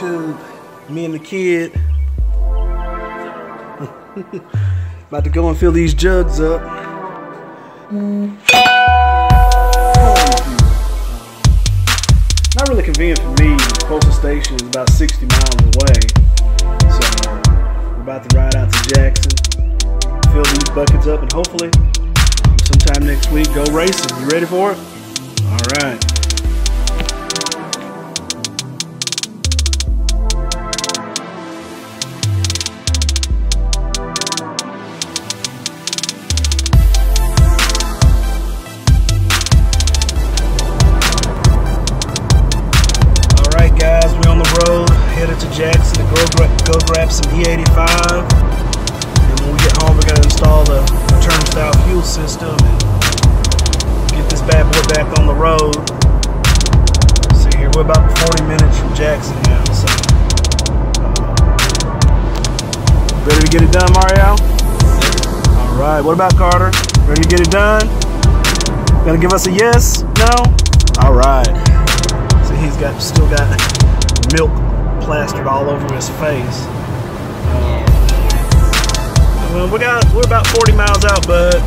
YouTube. Me and the kid. About to go and fill these jugs up. Not really convenient for me. The postal station is about 60 miles away. So we're about to ride out to Jackson, fill these buckets up, and hopefully sometime next week go racing. You ready for it? All right. Headed to Jackson to go grab some E85, and when we get home we're going to install the turnstile fuel system and get this bad boy back on the road. See here, we're about 40 minutes from Jackson now, so ready to get it done, Mario? Alright, what about Carter? Ready to get it done? Gonna give us a yes? No? Alright. See, he's still got milk plastered all over his face. We're about 40 miles out, bud.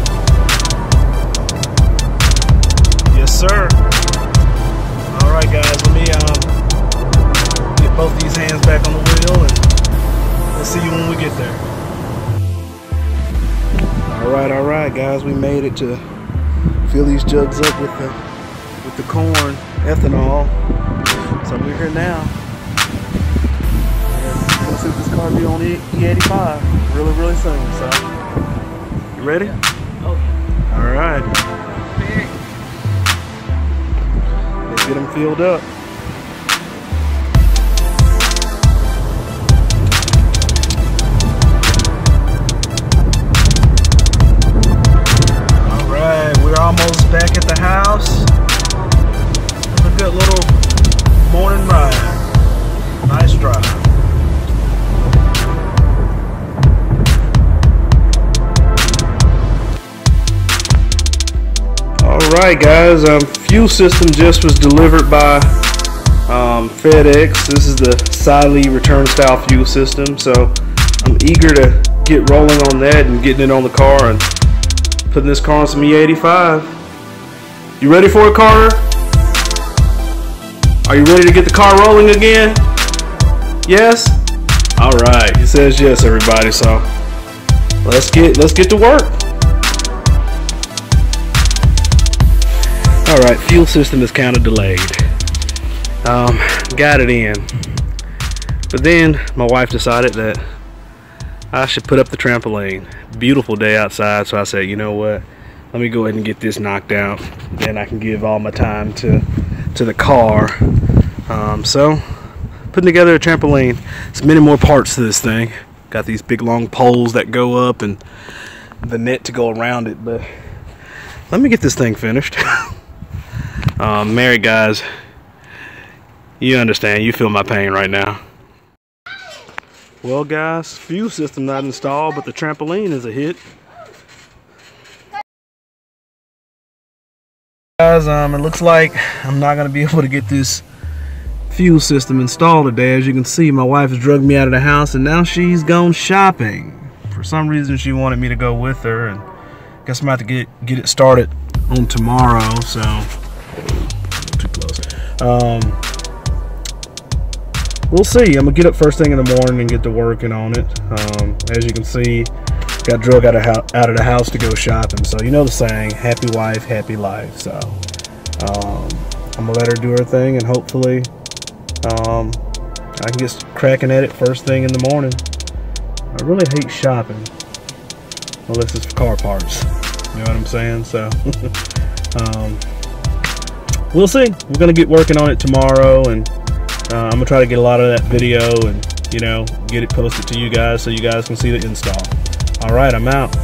Yes, sir. All right, guys. Let me get both these hands back on the wheel, and let's see you when we get there. All right, guys. We made it to fill these jugs up with the corn ethanol. So we're here now. Let's see if this car be on E85 really soon. So, you ready? Yeah. Oh. All right. Let's get them filled up. All right, we're almost back at the house. It was a good little morning ride. Nice drive. Alright guys, fuel system just was delivered by FedEx. This is the Siley return style fuel system, so I'm eager to get rolling on that and getting it on the car and putting this car on some E85. You ready for it, Carter? Are you ready to get the car rolling again? Yes? Alright, he says yes, everybody, so let's get to work. Alright, fuel system is kind of delayed. Got it in. But then my wife decided that I should put up the trampoline. Beautiful day outside, so I said, you know what? Let me go ahead and get this knocked out. Then I can give all my time to the car. So, putting together a trampoline. There's many more parts to this thing. Got these big long poles that go up and the net to go around it. But let me get this thing finished. Married guys, you understand, you feel my pain right now. Well guys, fuel system not installed, but the trampoline is a hit. Guys, it looks like I'm not going to be able to get this fuel system installed today. As you can see, my wife has drugged me out of the house and now she's gone shopping. For some reason she wanted me to go with her, and I guess I'm about to get it started on tomorrow, so too close. We'll see. I'm gonna get up first thing in the morning and get to working on it. As you can see, got drug out of the house to go shopping. So you know the saying, happy wife, happy life. So I'm gonna let her do her thing, and hopefully I can get cracking at it first thing in the morning. I really hate shopping unless it's for car parts. You know what I'm saying? So we'll see. We're gonna get working on it tomorrow, and I'm gonna try to get a lot of that video and, you know, get it posted to you guys so you guys can see the install. All right, I'm out.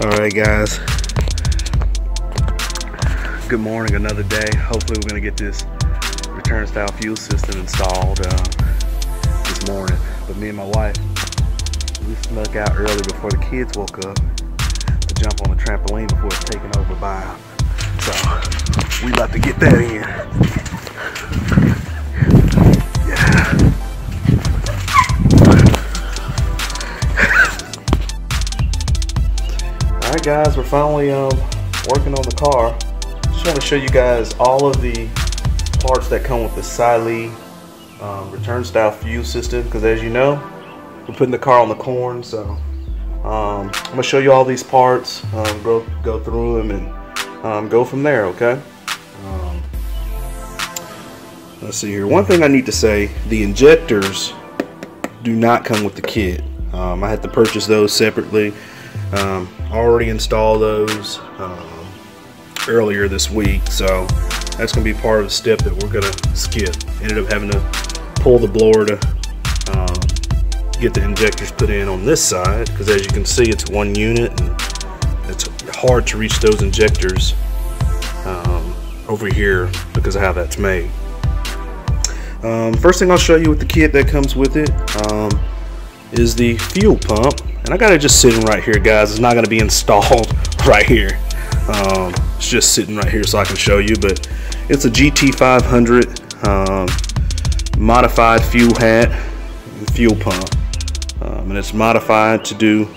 All right, guys. Good morning, another day. Hopefully, we're gonna get this return style fuel system installed this morning. But me and my wife, we snuck out early before the kids woke up to jump on the trampoline before it's taken over by them. So We about to get that in. Yeah. All right, guys, we're finally working on the car. Just want to show you guys all of the parts that come with the Siley return style fuel system, because as you know, we're putting the car on the corn. So I'm gonna show you all these parts, go through them, and go from there. Okay. Let's see here. One thing I need to say: the injectors do not come with the kit. I had to purchase those separately. Already installed those earlier this week, so that's gonna be part of the step that we're gonna skip. Ended up having to pull the blower to get the injectors put in on this side, because as you can see, it's one unit and it's hard to reach those injectors over here because of how that's made. First thing I'll show you with the kit that comes with it is the fuel pump, and I got it just sitting right here, guys. It's not going to be installed right here. It's just sitting right here so I can show you, but it's a GT500 modified fuel hat and fuel pump, and it's modified to do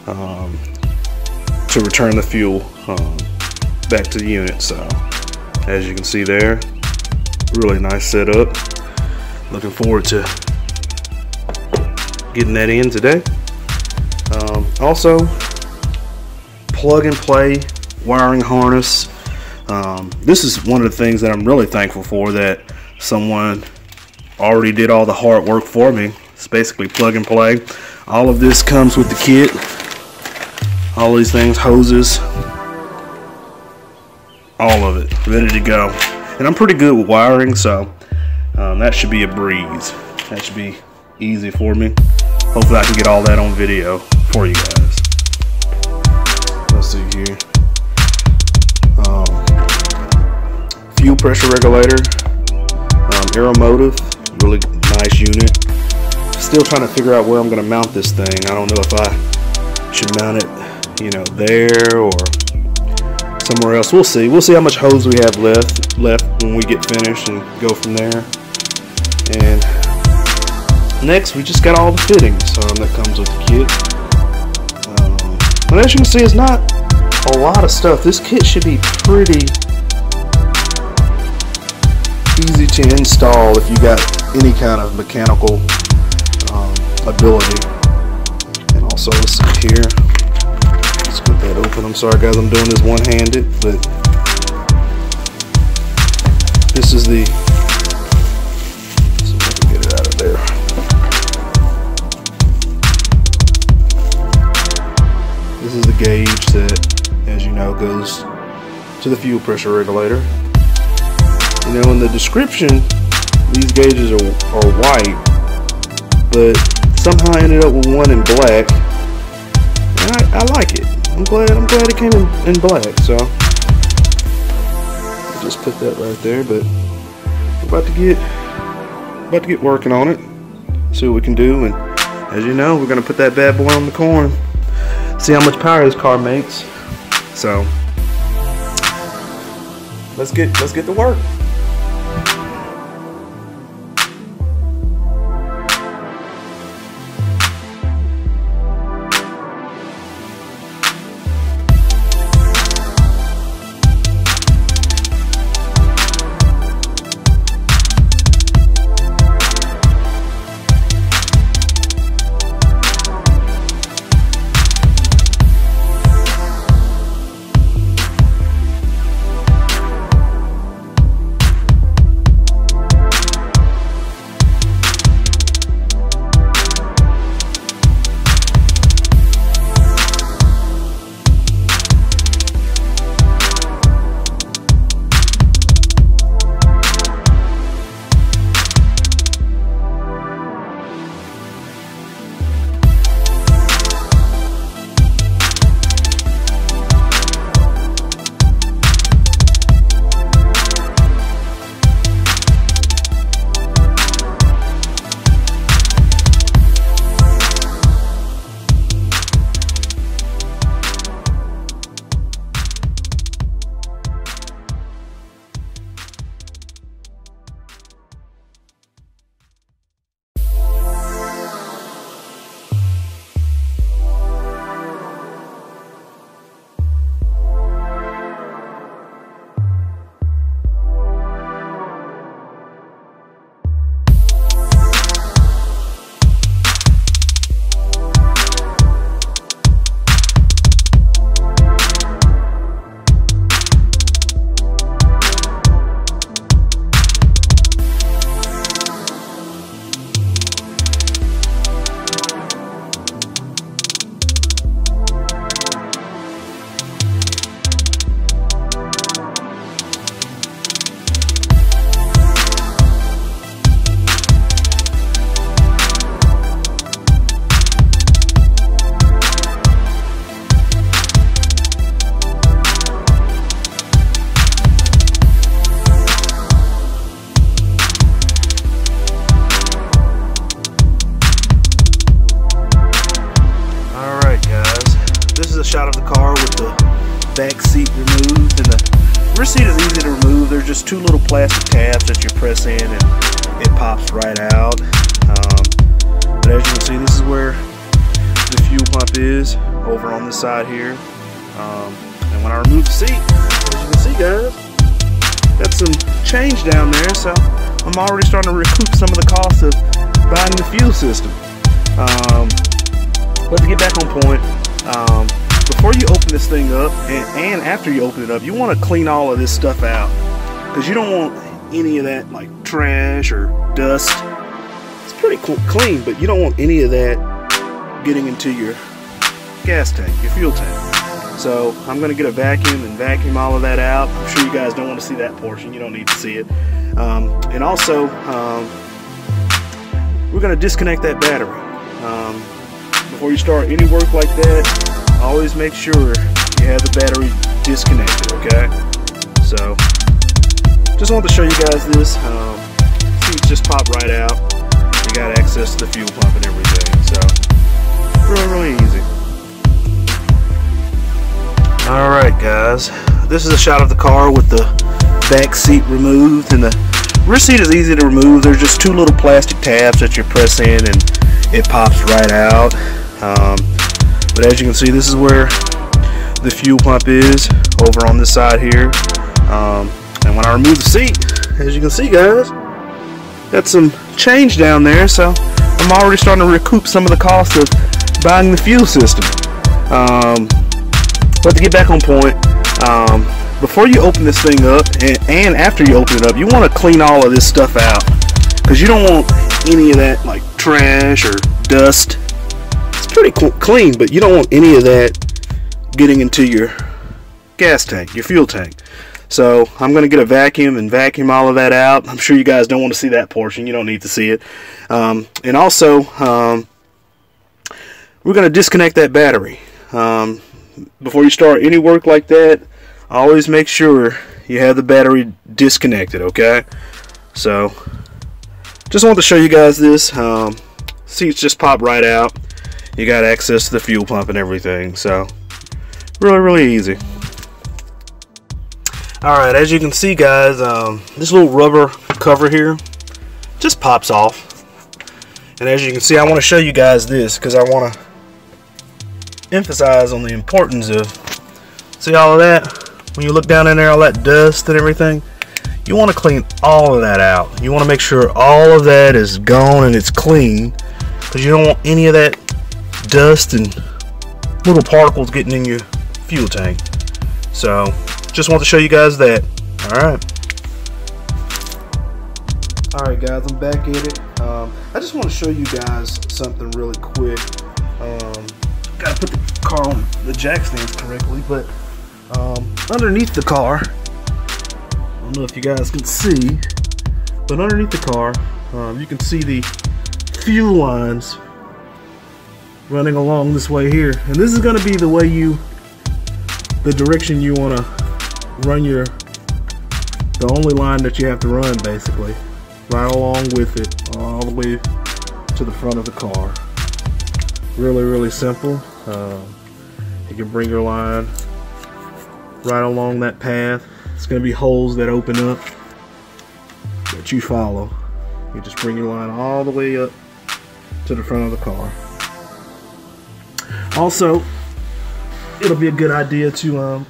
to return the fuel back to the unit. So as you can see there, really nice setup. Looking forward to getting that in today. Also, plug and play wiring harness. This is one of the things that I'm really thankful for, that someone already did all the hard work for me. It's basically plug and play. All of this comes with the kit. All these things, hoses, all of it ready to go. And I'm pretty good with wiring, so that should be a breeze. That should be easy for me. Hopefully I can get all that on video for you guys. Let's see here. Fuel pressure regulator, Aeromotive, really nice unit. Still trying to figure out where I'm going to mount this thing. I don't know if I should mount it, you know, there or somewhere else. We'll see. We'll see how much hose we have left when we get finished and go from there. And next, we just got all the fittings that comes with the kit. But as you can see, it's not a lot of stuff. This kit should be pretty easy to install if you got any kind of mechanical ability. And also, let's see here. Let's get that open. I'm sorry, guys, I'm doing this one-handed, but this is the. Let's see if I can get it out of there. This is the gauge that, as you know, goes to the fuel pressure regulator. You know, in the description, these gauges are white, but somehow I ended up with one in black, and I like it. I'm glad it came in black. So I'll just put that right there. But we're about to get working on it. See what we can do, and as you know, we're gonna put that bad boy on the corn. See how much power this car makes. So let's get to work. a shot of the car with the back seat removed, and the rear seat is easy to remove. There's just two little plastic tabs that you press in and it pops right out. But as you can see, this is where the fuel pump is, over on this side here. And when I remove the seat, as you can see, guys, got some change down there, so I'm already starting to recoup some of the cost of buying the fuel system. But to get back on point, before you open this thing up, and after you open it up, you want to clean all of this stuff out, because you don't want any of that like trash or dust. It's pretty clean, but you don't want any of that getting into your gas tank, your fuel tank. So I'm going to get a vacuum and vacuum all of that out. I'm sure you guys don't want to see that portion. You don't need to see it. And also, we're going to disconnect that battery. Before you start any work like that, always make sure you have the battery disconnected, okay? So, just wanted to show you guys this. Seats just pop right out. You got access to the fuel pump and everything. So, really easy. Alright guys, this is a shot of the car with the back seat removed, and the rear seat is easy to remove. There's just two little plastic tabs that you press in and it pops right out. But as you can see, this is where the fuel pump is, over on this side here. And when I remove the seat, as you can see, guys, got some change down there, so I'm already starting to recoup some of the cost of buying the fuel system. But to get back on point, before you open this thing up, and after you open it up, you want to clean all of this stuff out, because you don't want any of that like trash or dust. It's pretty clean, but you don't want any of that getting into your gas tank, your fuel tank. So I'm going to get a vacuum and vacuum all of that out. I'm sure you guys don't want to see that portion. You don't need to see it. And also, we're going to disconnect that battery. Before you start any work like that, always make sure you have the battery disconnected, okay? So, just wanted to show you guys this. Seats just pop right out. You got access to the fuel pump and everything. So, really easy. Alright, as you can see, guys, this little rubber cover here just pops off. And as you can see, I want to show you guys this, because I want to emphasize on the importance of, see all of that? When you look down in there, all that dust and everything, you want to clean all of that out. You want to make sure all of that is gone and it's clean, because you don't want any of that dust and little particles getting in your fuel tank. So just want to show you guys that. Alright guys, I'm back at it. I just want to show you guys something really quick. Gotta put the car on the jack stands correctly, but underneath the car, I don't know if you guys can see, but underneath the car, you can see the fuel lines running along this way here, and this is going to be the way the direction you want to run the only line that you have to run, basically, right along with it, all the way to the front of the car. Really simple. You can bring your line right along that path. It's going to be holes that open up that you follow. You just bring your line all the way up to the front of the car. Also, it'll be a good idea to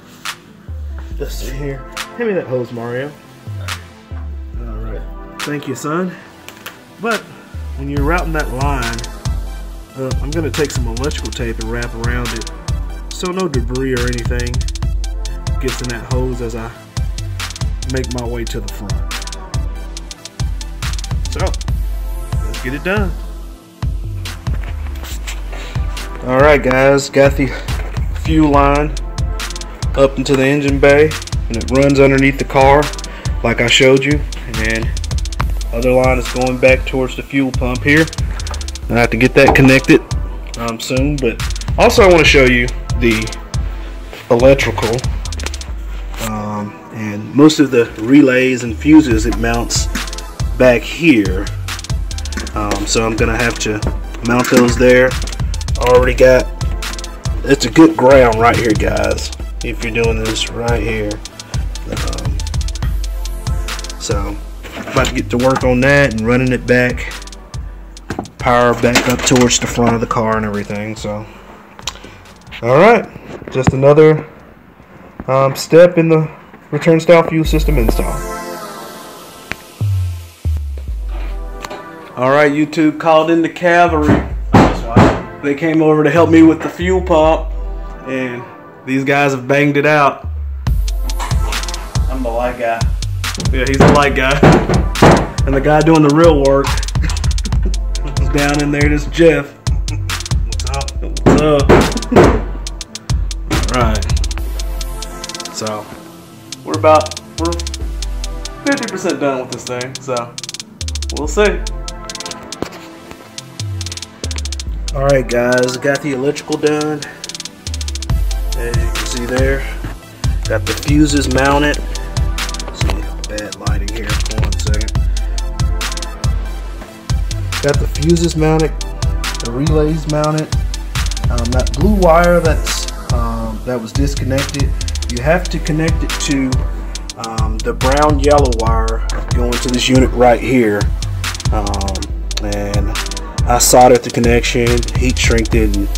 let's see here. Hand me that hose, Mario. Alright. Thank you, son. But when you're routing that line, I'm going to take some electrical tape and wrap around it so no debris or anything gets in that hose as I make my way to the front. So, let's get it done. Alright guys, got the fuel line up into the engine bay, and it runs underneath the car like I showed you, and other line is going back towards the fuel pump here. I have to get that connected soon, but also I want to show you the electrical, and most of the relays and fuses, it mounts back here, so I'm gonna have to mount those there. Already got it's a good ground right here, guys, if you're doing this right here. So about to get to work on that and running it back, power back up towards the front of the car and everything. So all right, just another step in the return style fuel system install. All right, YouTube, called in the cavalry. They came over to help me with the fuel pump, and these guys have banged it out. I'm the light guy. Yeah, he's the light guy. And the guy doing the real work is down in there, this Jeff. What's up? What's up? Alright. So, we're 50% done with this thing, so we'll see. Alright guys, got the electrical done. As you can see there, got the fuses mounted. See, bad lighting here, hold on a second. Got the fuses mounted, the relays mounted. That blue wire that was disconnected, you have to connect it to the brown yellow wire going to this unit right here. And I soldered the connection, heat shrinked it, and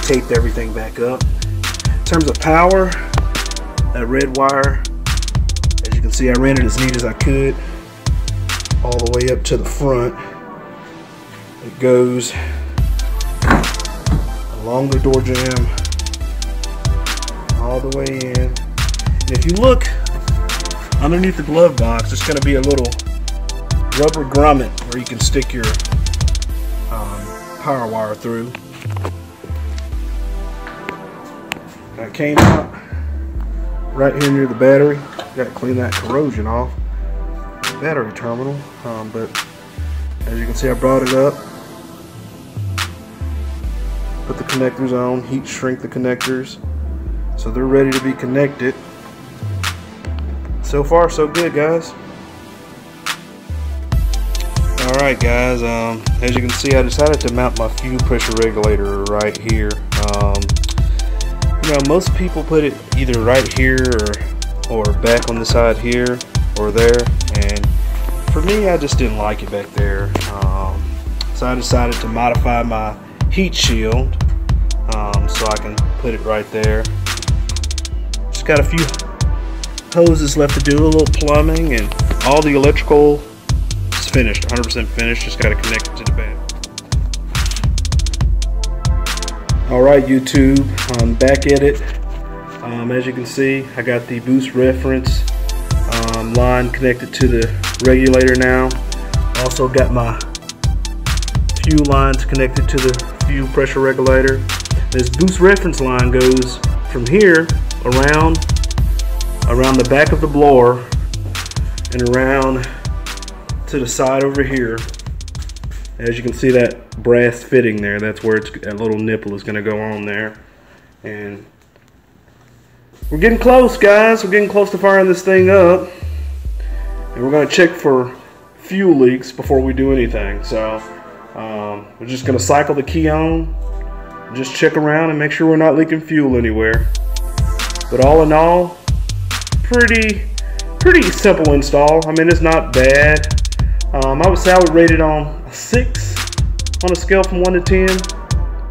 taped everything back up. In terms of power, that red wire, as you can see, I ran it as neat as I could, all the way up to the front. It goes along the door jamb, all the way in. And if you look underneath the glove box, there's going to be a little rubber grommet where you can stick your power wire through. That came out right here near the battery. Got to clean that corrosion off the battery terminal. But as you can see, I brought it up, put the connectors on, heat shrink the connectors, so they're ready to be connected. So far, so good, guys. Alright guys, as you can see, I decided to mount my fuel pressure regulator right here. You know, most people put it either right here or back on the side here or there, and for me, I just didn't like it back there. So I decided to modify my heat shield so I can put it right there. Just got a few hoses left to do, a little plumbing, and all the electrical is finished, 100% finished. Just got to connect it to the bed. Alright YouTube, I'm back at it. As you can see, I got the boost reference line connected to the regulator now. Also got my fuel lines connected to the fuel pressure regulator. This boost reference line goes from here around the back of the blower and around to the side over here. As you can see, that brass fitting there, that's where that little nipple is going to go on there. And we're getting close, guys. We're getting close to firing this thing up. And we're going to check for fuel leaks before we do anything. So we're just going to cycle the key on, just check around and make sure we're not leaking fuel anywhere. But all in all, pretty simple install. I mean, it's not bad. I would say I would rate it on a 6 on a scale from 1 to 10.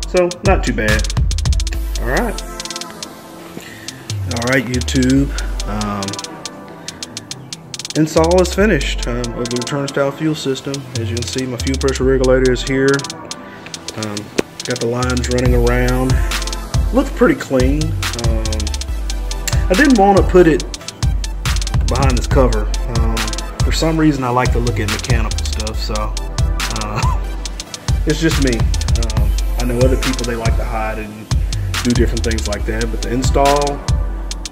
So not too bad. Alright. Alright YouTube. Install is finished of the return style fuel system. As you can see, my fuel pressure regulator is here. Got the lines running around. Looks pretty clean. I didn't want to put it behind this cover. For some reason I like to look at mechanical stuff, so it's just me. I know other people, they like to hide and do different things like that, but the install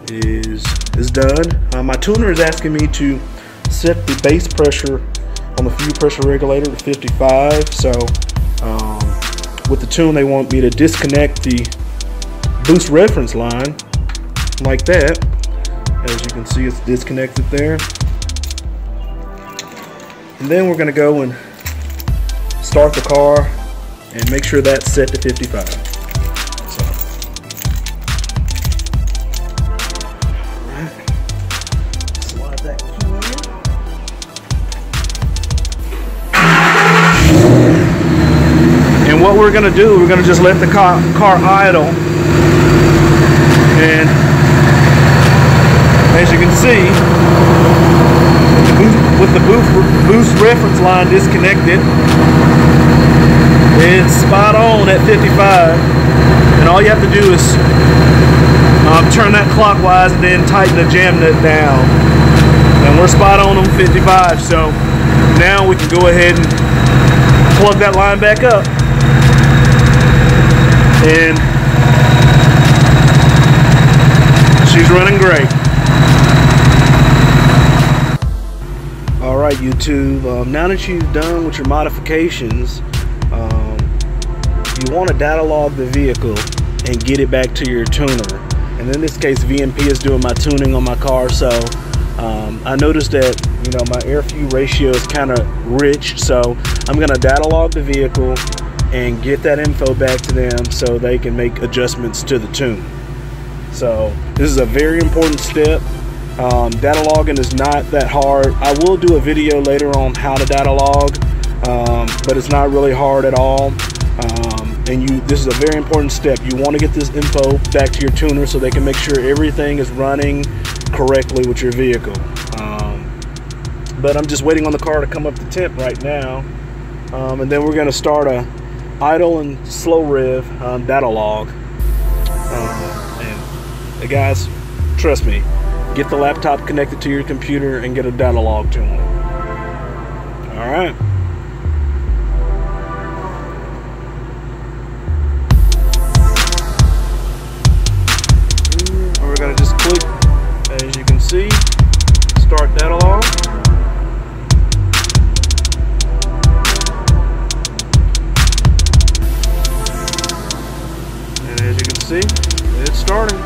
is done. My tuner is asking me to set the base pressure on the fuel pressure regulator to 55, so with the tune they want me to disconnect the boost reference line like that. As you can see, it's disconnected there. And then we're going to go and start the car and make sure that's set to 55. So, we're gonna do, we're gonna just let the car idle, and as you can see, with the boost reference line disconnected, it's spot on at 55, and all you have to do is turn that clockwise and then tighten the jam nut down, and we're spot on 55. So now we can go ahead and plug that line back up, and she's running great. Alright YouTube, now that you've done with your modifications, you want to data log the vehicle and get it back to your tuner. And in this case, VMP is doing my tuning on my car, so I noticed that, you know, my air fuel ratio is kind of rich, so I'm going to data log the vehicle and get that info back to them so they can make adjustments to the tune. So this is a very important step. Data logging is not that hard. I will do a video later on how to data log, but it's not really hard at all. This is a very important step. You want to get this info back to your tuner so they can make sure everything is running correctly with your vehicle. But I'm just waiting on the car to come up to temp right now, and then we're going to start a idle and slow rev data log. And guys, trust me, get the laptop connected to your computer and get a data log to them. All right. We're gonna just click, as you can see, start data log. And as you can see, it's starting.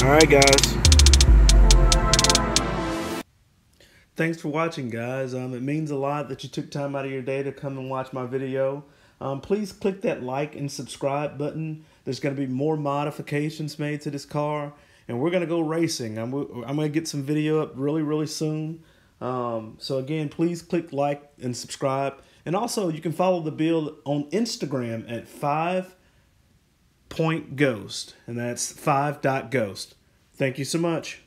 All right, guys. Thanks for watching, guys. It means a lot that you took time out of your day to come and watch my video. Please click that like and subscribe button. There's going to be more modifications made to this car, and we're going to go racing. I'm going to get some video up really soon. So again, please click like and subscribe. And also, you can follow the build on Instagram at 5.ghost, and that's 5.ghost. Thank you so much.